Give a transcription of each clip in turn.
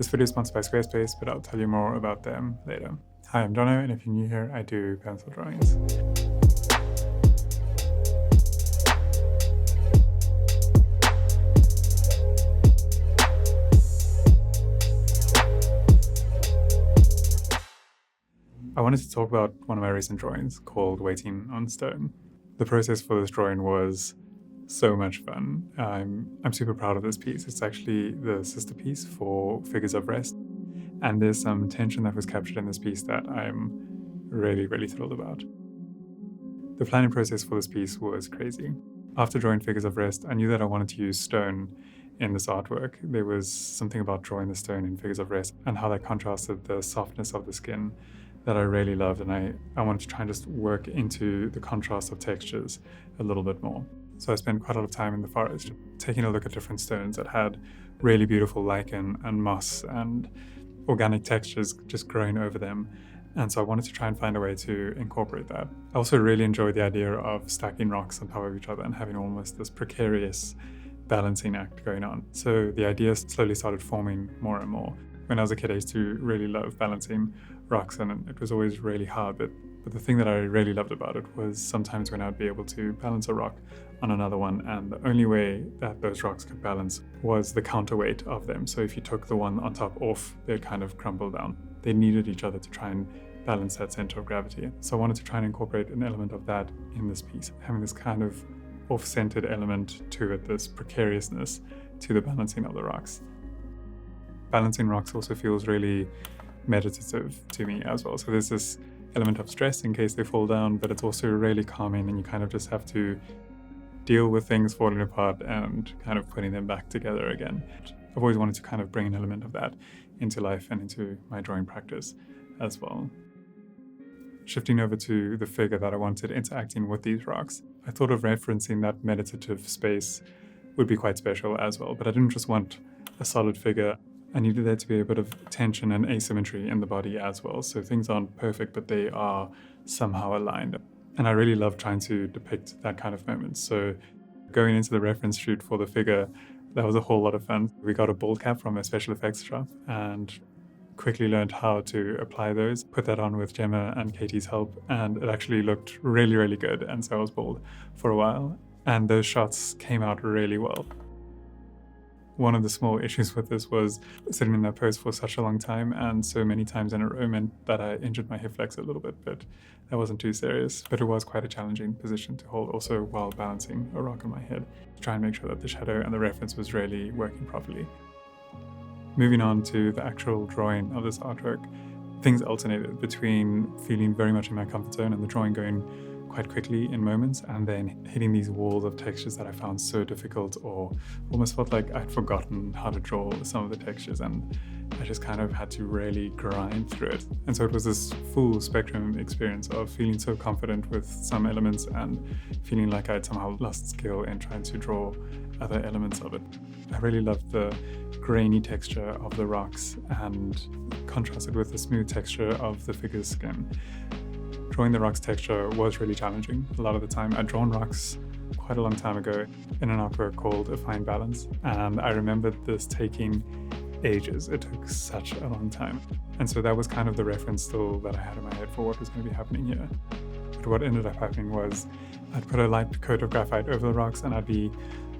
This video is sponsored by Squarespace, but I'll tell you more about them later. Hi, I'm Jono, and if you're new here, I do pencil drawings. I wanted to talk about one of my recent drawings called Waiting on Stone. The process for this drawing was so much fun. I'm super proud of this piece. It's actually the sister piece for Figures of Rest. And there's some tension that was captured in this piece that I'm really, really thrilled about. The planning process for this piece was crazy. After drawing Figures of Rest, I knew that I wanted to use stone in this artwork. There was something about drawing the stone in Figures of Rest and how that contrasted the softness of the skin that I really loved, and I wanted to try and just work into the contrast of textures a little bit more. So I spent quite a lot of time in the forest, taking a look at different stones that had really beautiful lichen and moss and organic textures just growing over them. And so I wanted to try and find a way to incorporate that. I also really enjoyed the idea of stacking rocks on top of each other and having almost this precarious balancing act going on. So the idea slowly started forming more and more. When I was a kid, I used to really love balancing rocks, and it was always really hard, but the thing that I really loved about it was sometimes when I'd be able to balance a rock on another one, and the only way that those rocks could balance was the counterweight of them. So if you took the one on top off, they'd kind of crumble down. They needed each other to try and balance that center of gravity. So I wanted to try and incorporate an element of that in this piece, having this kind of off-centered element to it, this precariousness to the balancing of the rocks. Balancing rocks also feels really meditative to me as well. So there's this element of stress in case they fall down, but it's also really calming, and you kind of just have to deal with things falling apart and kind of putting them back together again. I've always wanted to kind of bring an element of that into life and into my drawing practice as well. Shifting over to the figure that I wanted interacting with these rocks, I thought of referencing that meditative space would be quite special as well, but I didn't just want a solid figure. I needed there to be a bit of tension and asymmetry in the body as well. So things aren't perfect, but they are somehow aligned. And I really love trying to depict that kind of moment. So going into the reference shoot for the figure, that was a whole lot of fun. We got a bald cap from a special effects shop and quickly learned how to apply those, put that on with Gemma and Katie's help, and it actually looked really, really good. And so I was bald for a while, and those shots came out really well. One of the small issues with this was sitting in that pose for such a long time and so many times in a row meant that I injured my hip flex a little bit, but that wasn't too serious. But it was quite a challenging position to hold, also while balancing a rock on my head, to try and make sure that the shadow and the reference was really working properly. Moving on to the actual drawing of this artwork, things alternated between feeling very much in my comfort zone and the drawing going quite quickly in moments, and then hitting these walls of textures that I found so difficult, or almost felt like I'd forgotten how to draw some of the textures, and I just kind of had to really grind through it. And so it was this full spectrum experience of feeling so confident with some elements and feeling like I'd somehow lost skill in trying to draw other elements of it. I really loved the grainy texture of the rocks and contrasted with the smooth texture of the figure's skin. Drawing the rocks texture was really challenging. A lot of the time, I'd drawn rocks quite a long time ago in an artwork called A Fine Balance, and I remembered this taking ages. It took such a long time. And so that was kind of the reference still that I had in my head for what was going to be happening here. But what ended up happening was I'd put a light coat of graphite over the rocks, and I'd be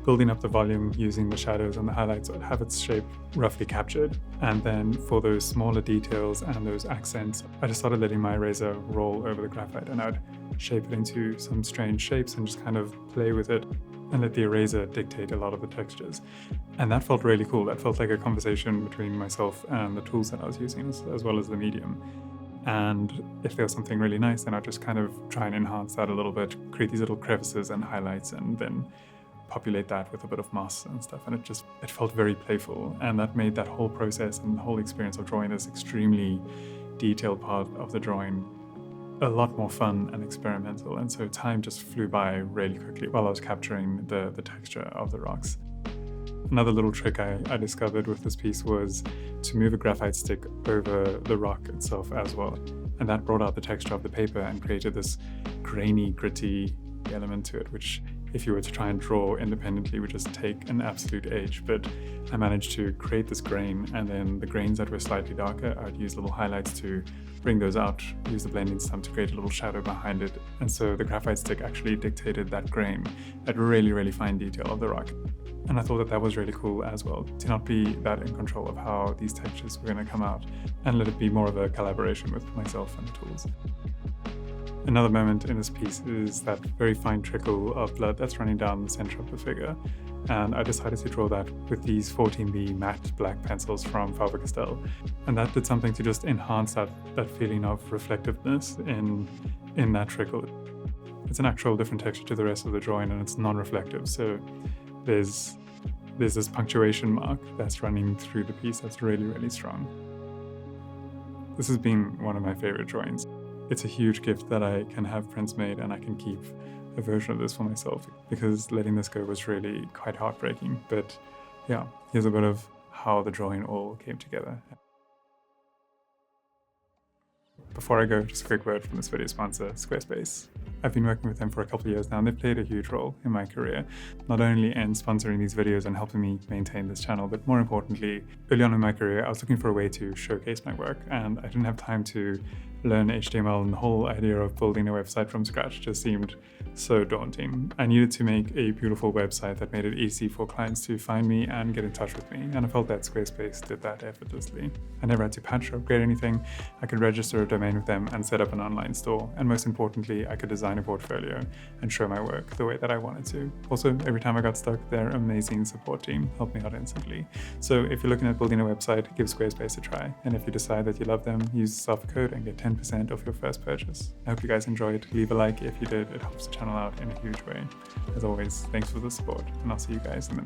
building up the volume using the shadows and the highlights so I'd have its shape roughly captured. And then for those smaller details and those accents, I just started letting my eraser roll over the graphite, and I'd shape it into some strange shapes and just kind of play with it and let the eraser dictate a lot of the textures. And that felt really cool. That felt like a conversation between myself and the tools that I was using, as well as the medium. And if there was something really nice, then I'd just kind of try and enhance that a little bit, create these little crevices and highlights, and then populate that with a bit of moss and stuff. And it felt very playful, and that made that whole process and the whole experience of drawing this extremely detailed part of the drawing a lot more fun and experimental. And so time just flew by really quickly while I was capturing the texture of the rocks. Another little trick I discovered with this piece was to move a graphite stick over the rock itself as well. And that brought out the texture of the paper and created this grainy, gritty element to it, which if you were to try and draw independently, would just take an absolute age. But I managed to create this grain, and then the grains that were slightly darker, I would use little highlights to bring those out, use the blending stump to create a little shadow behind it. And so the graphite stick actually dictated that grain, that really, really fine detail of the rock. And I thought that that was really cool as well, to not be that in control of how these textures were going to come out, and let it be more of a collaboration with myself and the tools. Another moment in this piece is that very fine trickle of blood that's running down the center of the figure. And I decided to draw that with these 14B matte black pencils from Faber-Castell. And that did something to just enhance that feeling of reflectiveness in that trickle. It's an actual different texture to the rest of the drawing, and it's non-reflective. So there's this punctuation mark that's running through the piece that's really, really strong. This has been one of my favorite drawings. It's a huge gift that I can have prints made and I can keep a version of this for myself, because letting this go was really quite heartbreaking. But yeah, here's a bit of how the drawing all came together. Before I go, just a quick word from this video sponsor, Squarespace. I've been working with them for a couple of years now, and they've played a huge role in my career, not only in sponsoring these videos and helping me maintain this channel, but more importantly, early on in my career, I was looking for a way to showcase my work, and I didn't have time to learn HTML, and the whole idea of building a website from scratch just seemed so daunting. I needed to make a beautiful website that made it easy for clients to find me and get in touch with me, and I felt that Squarespace did that effortlessly. I never had to patch or upgrade anything. I could register a domain with them and set up an online store, and most importantly, I could design a portfolio and show my work the way that I wanted to. Also, every time I got stuck, their amazing support team helped me out instantly. So if you're looking at building a website, give Squarespace a try, and if you decide that you love them, use the soft code and get 10% off your first purchase. I hope you guys enjoyed. Leave a like if you did. It helps the channel out in a huge way. As always, thanks for the support, and I'll see you guys in the